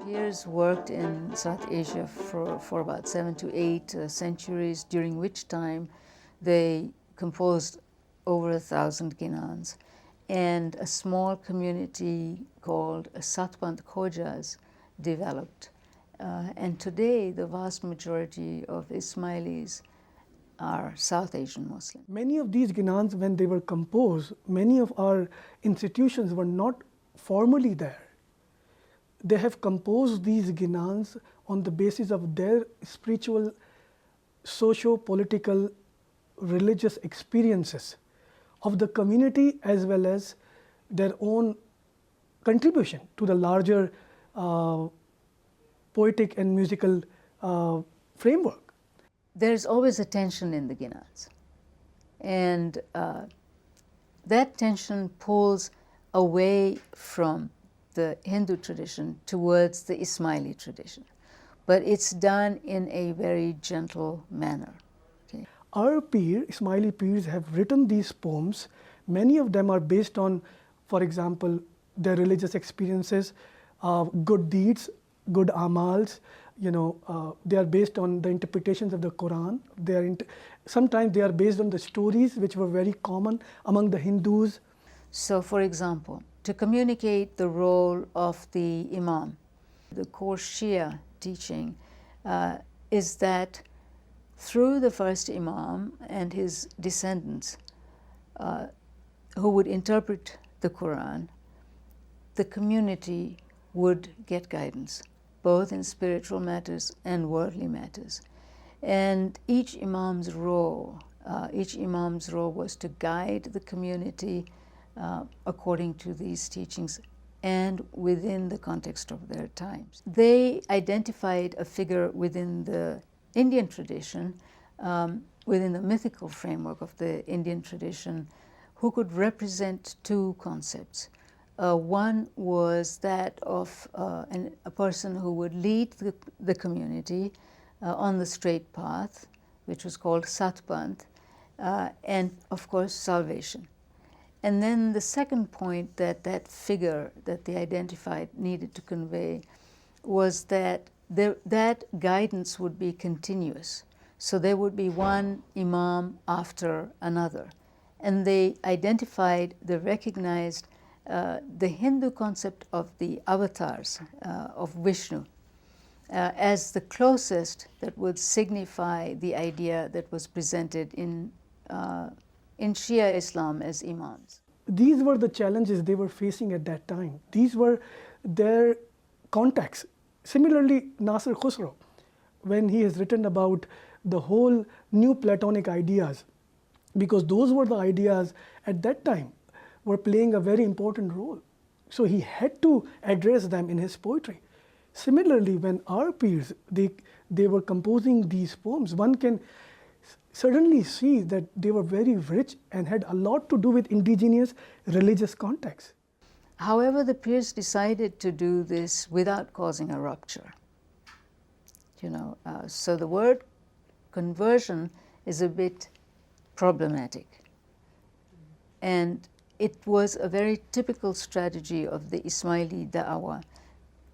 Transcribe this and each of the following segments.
Peers worked in South Asia for about 7 to 8 centuries, during which time they composed over 1,000 Ginans. And a small community called Satpant Khojas developed. And today, the vast majority of Ismailis are South Asian Muslims. Many of these Ginans, when they were composed, many of our institutions were not formally there. They have composed these Ginans on the basis of their spiritual, socio-political, religious experiences of the community, as well as their own contribution to the larger poetic and musical framework. There is always a tension in the Ginans, and that tension pulls away from the Hindu tradition towards the Ismaili tradition, but it's done in a very gentle manner. Okay. Our Ismaili peers have written these poems. Many of them are based on, for example, their religious experiences, good deeds, good amals. They are based on the interpretations of the Quran. Sometimes they are based on the stories which were very common among the Hindus. So, for example, to communicate the role of the Imam, the core Shia teaching is that through the first Imam and his descendants who would interpret the Quran, the community would get guidance, both in spiritual matters and worldly matters. And each Imam's role was to guide the community according to these teachings and within the context of their times. They identified a figure within the Indian tradition, within the mythical framework of the Indian tradition, who could represent two concepts. One was that of a person who would lead the community on the straight path, which was called Satpant, and of course salvation. And then the second point that figure that they identified needed to convey was that that guidance would be continuous. So there would be one Imam after another. And they recognized the Hindu concept of the avatars of Vishnu as the closest that would signify the idea that was presented in Shia Islam as imams. These were the challenges they were facing at that time. These were their contexts. Similarly, Nasir Khusro, when he has written about the whole new Platonic ideas, because those were the ideas at that time were playing a very important role. So he had to address them in his poetry. Similarly, when our peers, they were composing these poems, one can certainly see that they were very rich and had a lot to do with indigenous religious context. However, the peers decided to do this without causing a rupture. So the word conversion is a bit problematic. And it was a very typical strategy of the Ismaili da'wah,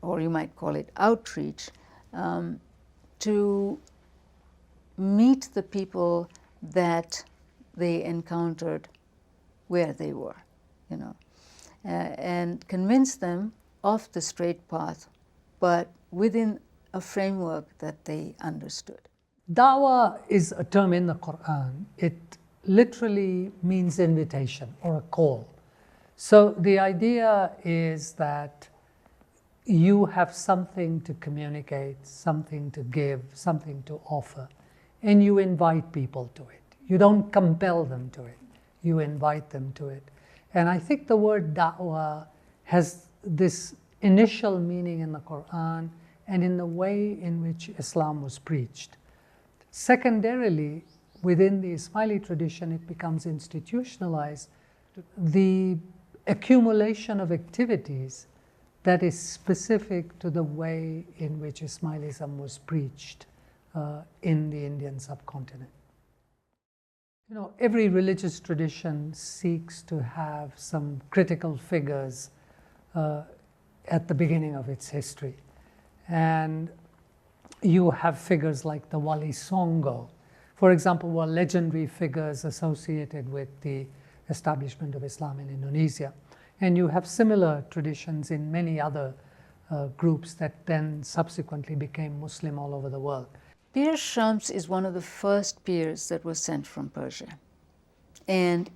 or you might call it outreach, to meet the people that they encountered where they were, and convince them of the straight path, but within a framework that they understood. Dawah is a term in the Quran. It literally means invitation or a call. So the idea is that you have something to communicate, something to give, something to offer, and you invite people to it. You don't compel them to it, you invite them to it. And I think the word da'wah has this initial meaning in the Quran and in the way in which Islam was preached. Secondarily, within the Ismaili tradition, it becomes institutionalized. The accumulation of activities that is specific to the way in which Ismailism was preached in the Indian subcontinent. Every religious tradition seeks to have some critical figures at the beginning of its history. and you have figures like the Wali Songo, for example, were legendary figures associated with the establishment of Islam in Indonesia. And you have similar traditions in many other groups that then subsequently became Muslim all over the world. Pir Shams is one of the first pirs that was sent from Persia. And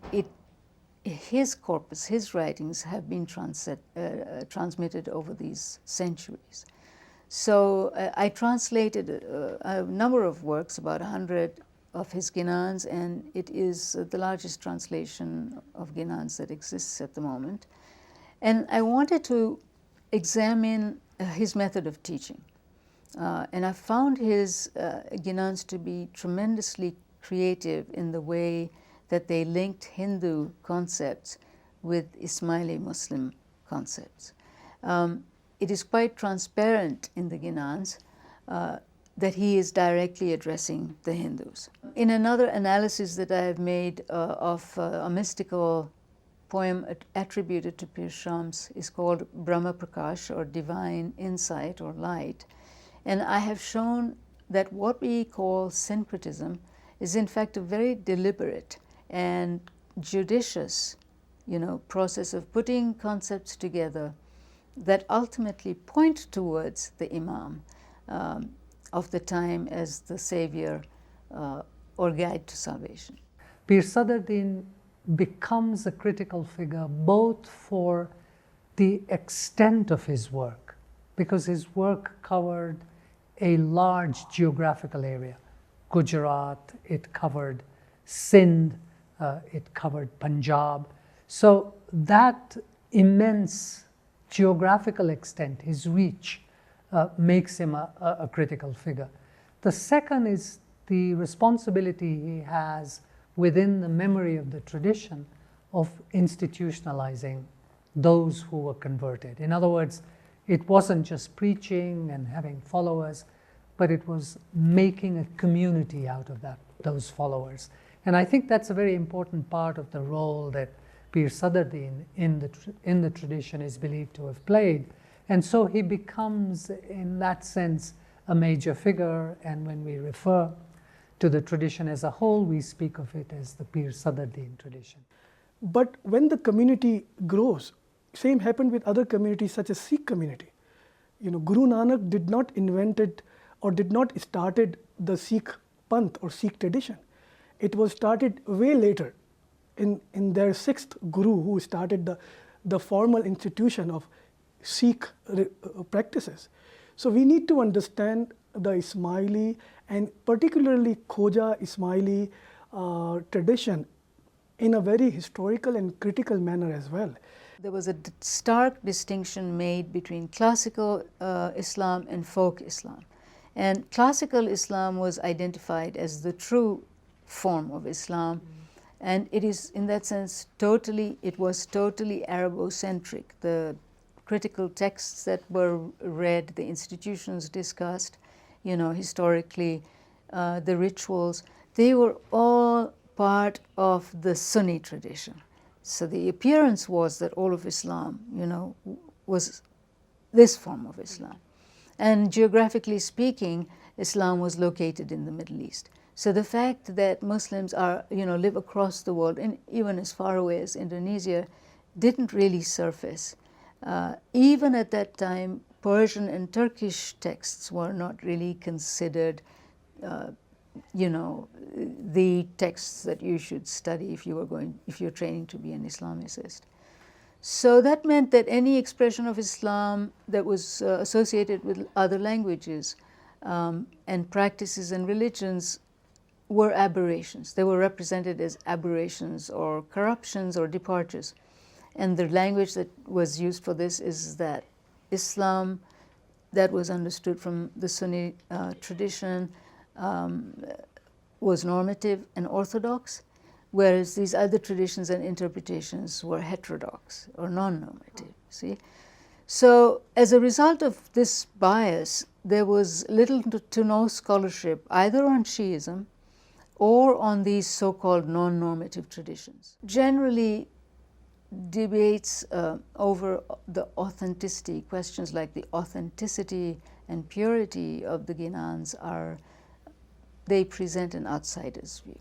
his corpus, his writings have been transmitted over these centuries. So I translated a number of works, about 100 of his Ginans, and it is the largest translation of Ginans that exists at the moment. And I wanted to examine his method of teaching. And I found his Ginans to be tremendously creative in the way that they linked Hindu concepts with Ismaili Muslim concepts. It is quite transparent in the Ginans that he is directly addressing the Hindus. In another analysis that I have made of a mystical poem attributed to Pir Shams is called Brahma Prakash, or Divine Insight or Light. And I have shown that what we call syncretism is in fact a very deliberate and judicious, process of putting concepts together that ultimately point towards the Imam of the time as the savior or guide to salvation. Pir Sadruddin becomes a critical figure both for the extent of his work, because his work covered a large geographical area. Gujarat, it covered Sindh, it covered Punjab. So that immense geographical extent, his reach, makes him a critical figure. The second is the responsibility he has within the memory of the tradition of institutionalizing those who were converted. In other words, it wasn't just preaching and having followers, but it was making a community out of those followers. And I think that's a very important part of the role that Pir Sadruddin in the tradition is believed to have played. And so he becomes, in that sense, a major figure, and when we refer to the tradition as a whole, we speak of it as the Pir Sadruddin tradition. But when the community grows, same happened with other communities such as Sikh community. Guru Nanak did not invent it or did not started the Sikh Panth or Sikh tradition. It was started way later in their sixth Guru, who started the formal institution of Sikh practices. So we need to understand the Ismaili and particularly Khoja Ismaili tradition in a very historical and critical manner as well. There was a stark distinction made between classical Islam and folk Islam. And classical Islam was identified as the true form of Islam. And it is, in that sense, it was totally Arabocentric. The critical texts that were read, the institutions discussed, historically, the rituals, they were all part of the Sunni tradition. So the appearance was that all of Islam, was this form of Islam. And geographically speaking, Islam was located in the Middle East. So the fact that Muslims live across the world, and even as far away as Indonesia, didn't really surface. Even at that time, Persian and Turkish texts were not really considered, the texts that you should study if you're training to be an Islamicist. So that meant that any expression of Islam that was associated with other languages and practices and religions were aberrations. They were represented as aberrations or corruptions or departures. And the language that was used for this is that Islam that was understood from the Sunni tradition was normative and orthodox, whereas these other traditions and interpretations were heterodox or non-normative, see? So as a result of this bias, there was little to no scholarship either on Shi'ism or on these so-called non-normative traditions. Generally, debates over the authenticity, questions like the authenticity and purity of the Ginans they present an outsider's view.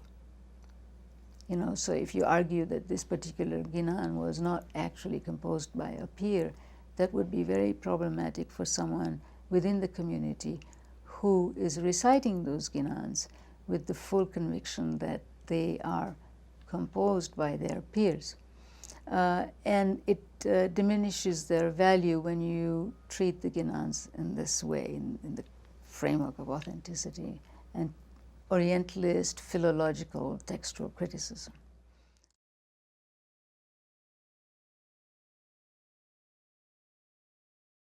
You know, so if you argue that this particular Ginan was not actually composed by a peer, that would be very problematic for someone within the community who is reciting those Ginans with the full conviction that they are composed by their peers. And it diminishes their value when you treat the Ginans in this way, in the framework of authenticity and Orientalist philological textual criticism.